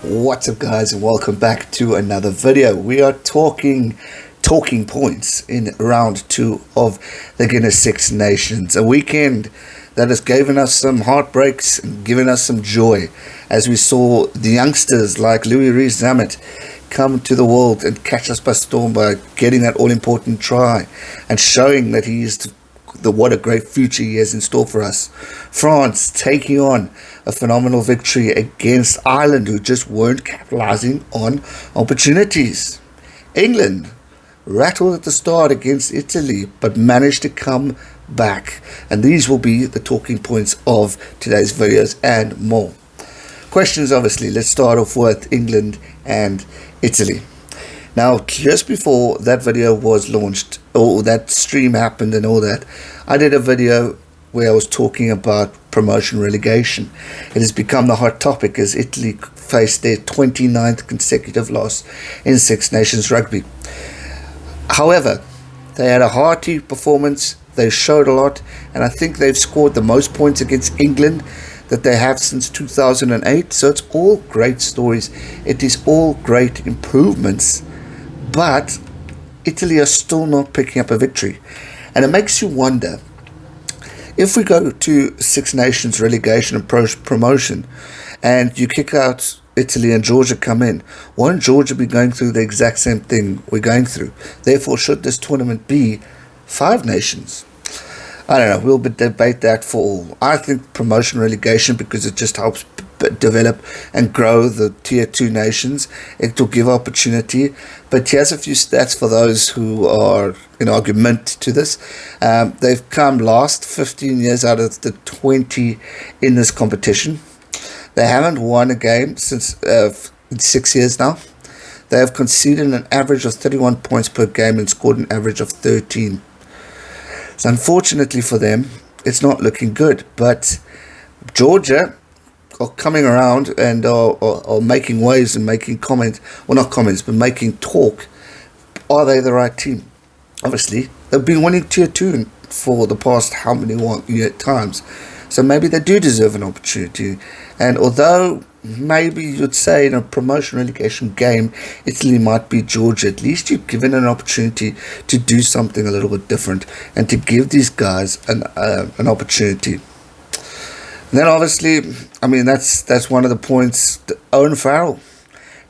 What's up, guys, and welcome back to another video. We are talking points in round 2 of the Guinness Six Nations, a weekend that has given us some heartbreaks and given us some joy as we saw the youngsters like Louis Rees-Zammit come to the world and catch us by storm by getting that all-important try and showing that he's what a great future he has in store for us. France taking on a phenomenal victory against Ireland, who just weren't capitalizing on opportunities. England rattled at the start against Italy but managed to come back, and these will be the talking points of today's videos and more. Questions, obviously. Let's start off with England and Italy. Now, just before that video was launched, or that stream happened and all that, I did a video where I was talking about promotion relegation. It has become the hot topic as Italy faced their 29th consecutive loss in Six Nations rugby. However, they had a hearty performance, they showed a lot, and I think they've scored the most points against England that they have since 2008. So it's all great stories, it is all great improvements, but Italy are still not picking up a victory. And it makes you wonder, if we go to Six Nations relegation and promotion and you kick out Italy and Georgia come in, won't Georgia be going through the exact same thing we're going through? Therefore, should this tournament be 5 nations? I don't know, we'll debate that for all. I think promotion relegation, because it just helps develop and grow the tier 2 nations. It will give opportunity. But here's a few stats for those who are in argument to this. They've come last 15 years out of the 20 in this competition. They haven't won a game since 6 years now. They have conceded an average of 31 points per game and scored an average of 13. So unfortunately for them, it's not looking good. But Georgia are coming around and are making waves and making comments, well, not comments, but making talk. Are they the right team? Obviously, they've been winning tier 2 for the past how many times. So maybe they do deserve an opportunity. And although maybe you'd say in a promotion relegation game, Italy might beat Georgia, at least you've given an opportunity to do something a little bit different and to give these guys an opportunity. And then obviously, I mean, that's one of the points. Owen Farrell,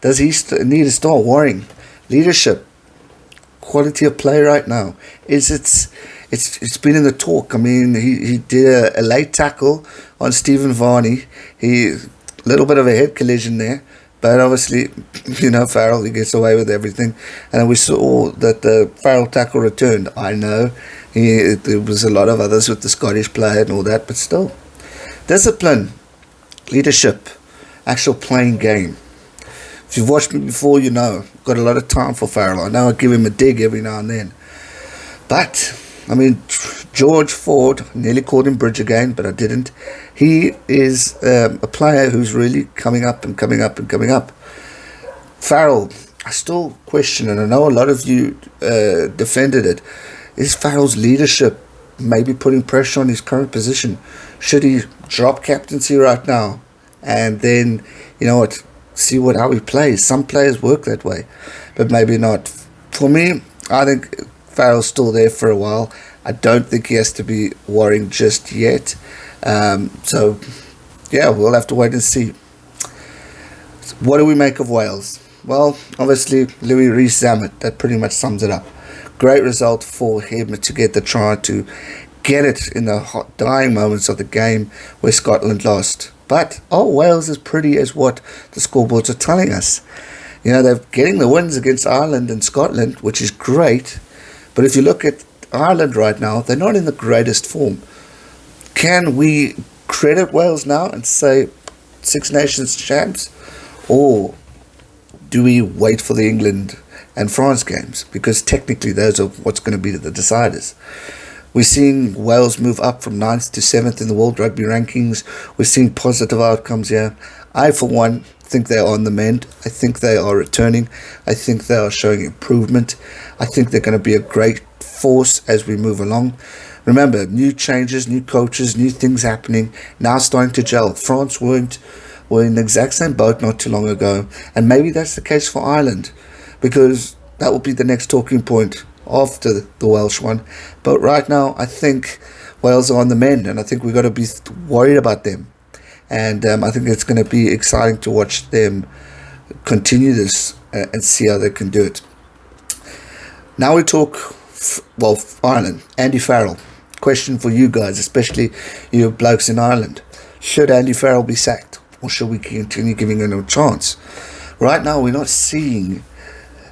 does he need to start worrying? Leadership, quality of play right now. It's been in the talk. I mean, he did a late tackle on Stephen Varney. A little bit of a head collision there, but obviously, Farrell, he gets away with everything. And we saw that the Farrell tackle returned. I know there was a lot of others with the Scottish player and all that, but still, discipline, leadership, actual playing game. If you've watched me before, got a lot of time for Farrell. I know I give him a dig every now and then, but I mean, George Ford, nearly called him Bridge again, but I didn't. He is a player who's really coming up and coming up and coming up. Farrell, I still question, and I know a lot of you defended it. Is Farrell's leadership maybe putting pressure on his current position? Should he drop captaincy right now and then, see how he plays? Some players work that way, but maybe not. For me, I think Farrell's still there for a while. I don't think he has to be worrying just yet. So, yeah, we'll have to wait and see. What do we make of Wales? Well, obviously, Louis Rees-Zammit, that pretty much sums it up. Great result for him to get the try, to get it in the hot, dying moments of the game where Scotland lost. But, Wales is pretty as what the scoreboards are telling us. They're getting the wins against Ireland and Scotland, which is great. But if you look at Ireland right now, they're not in the greatest form. Can we credit Wales now and say Six Nations champs? Or do we wait for the England and France games? Because technically those are what's going to be the deciders. We're seeing Wales move up from 9th to 7th in the World Rugby rankings. We're seeing positive outcomes here. I, for one, think they're on the mend. I think they are returning. I think they are showing improvement. I think they're going to be a great force as we move along. Remember, new changes, new coaches, new things happening, now starting to gel. France weren't were in the exact same boat not too long ago, and maybe that's the case for Ireland, because that will be the next talking point after the Welsh one. But right now, I think Wales are on the mend, and I think we've got to be worried about them. And I think it's going to be exciting to watch them continue this and see how they can do it. Now we talk, Ireland. Andy Farrell. Question for you guys, especially you blokes in Ireland. Should Andy Farrell be sacked, or should we continue giving him a chance? Right now, we're not seeing...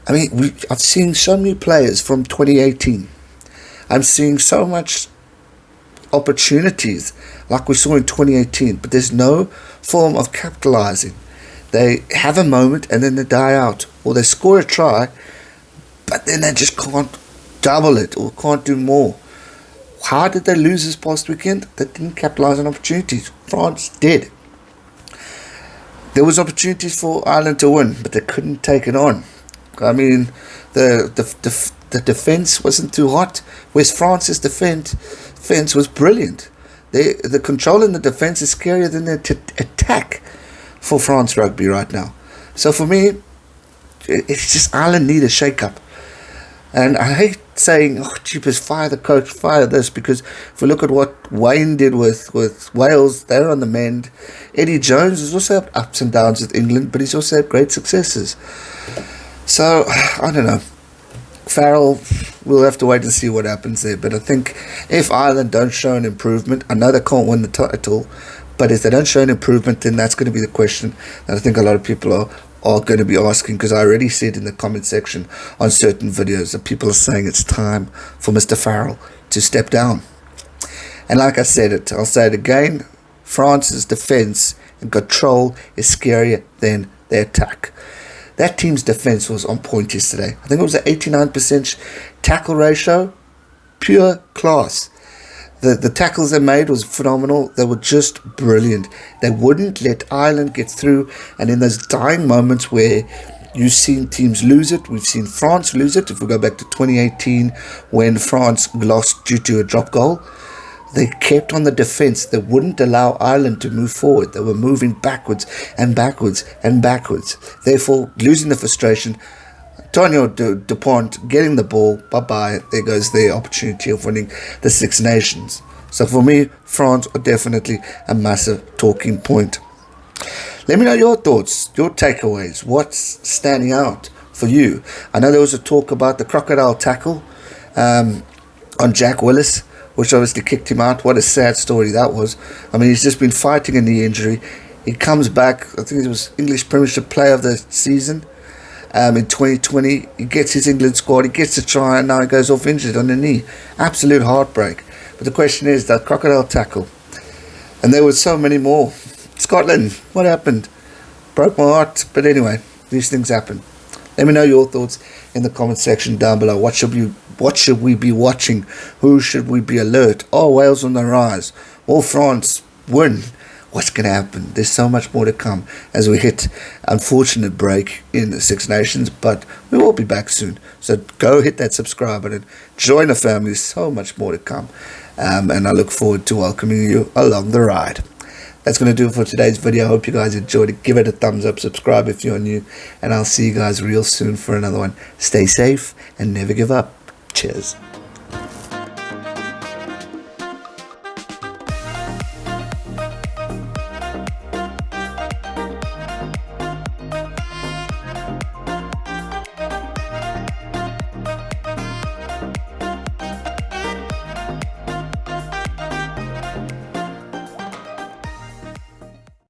I've seen so many players from 2018. I'm seeing so much opportunities like we saw in 2018, but there's no form of capitalizing. They have a moment and then they die out, or they score a try, but then they just can't double it or can't do more. How did they lose this past weekend? They didn't capitalize on opportunities. France did. There was opportunities for Ireland to win, but they couldn't take it on. The defense wasn't too hot. Whereas France's defense was brilliant. The control in the defense is scarier than the attack for France rugby right now. So for me, it's just Ireland need a shake-up. And I hate saying, jeepers, fire the coach, fire this, because if we look at what Wayne did with Wales, they're on the mend. Eddie Jones has also had ups and downs with England, but he's also had great successes. So, I don't know. Farrell, we'll have to wait and see what happens there. But I think if Ireland don't show an improvement, I know they can't win the title, but if they don't show an improvement, then that's going to be the question that I think a lot of people are going to be asking, because I already see it in the comment section on certain videos that people are saying it's time for Mr. Farrell to step down. And like I said it, I'll say it again, France's defense and control is scarier than their attack. That team's defense was on point yesterday. I think it was an 89% tackle ratio, pure class. The tackles they made was phenomenal. They were just brilliant. They wouldn't let Ireland get through. And in those dying moments where you've seen teams lose it, we've seen France lose it. If we go back to 2018 when France lost due to a drop goal, they kept on the defense. They wouldn't allow Ireland to move forward. They were moving backwards and backwards and backwards. Therefore, losing the frustration, Antonio Dupont getting the ball, bye-bye, there goes the opportunity of winning the Six Nations. So for me, France are definitely a massive talking point. Let me know your thoughts, your takeaways. What's standing out for you? I know there was a talk about the crocodile tackle on Jack Willis, which obviously kicked him out. What a sad story that was. He's just been fighting a knee injury. He comes back, I think it was English Premiership Player of the Season in 2020. He gets his England squad, he gets a try, and now he goes off injured on the knee. Absolute heartbreak. But the question is, that crocodile tackle. And there were so many more. Scotland, what happened? Broke my heart, but anyway, these things happen. Let me know your thoughts in the comment section down below. What should we be watching? Who should we be alert? Oh, Wales on the rise. Will France win? What's going to happen? There's so much more to come as we hit unfortunate break in the Six Nations, but we will be back soon. So go hit that subscribe button. Join the family. So much more to come. And I look forward to welcoming you along the ride. That's going to do it for today's video. I hope you guys enjoyed it. Give it a thumbs up, subscribe if you're new, and I'll see you guys real soon for another one. Stay safe and never give up. Cheers.